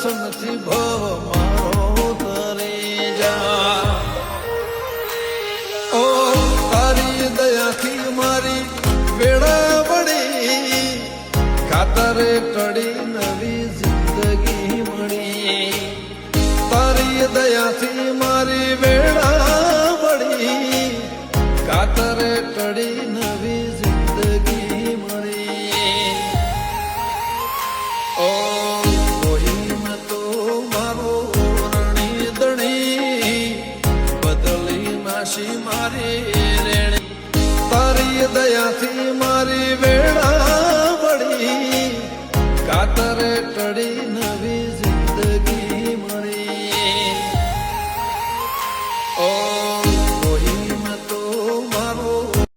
દર્શનથી ભવ મારો તરી જા ઓ તારી દયાથી મારી વેળા વળી ખાતરે ટળી નવી જિંદગી મળી તારી દયાથી મારી વેળા વળી ખાતરે ટળી નવી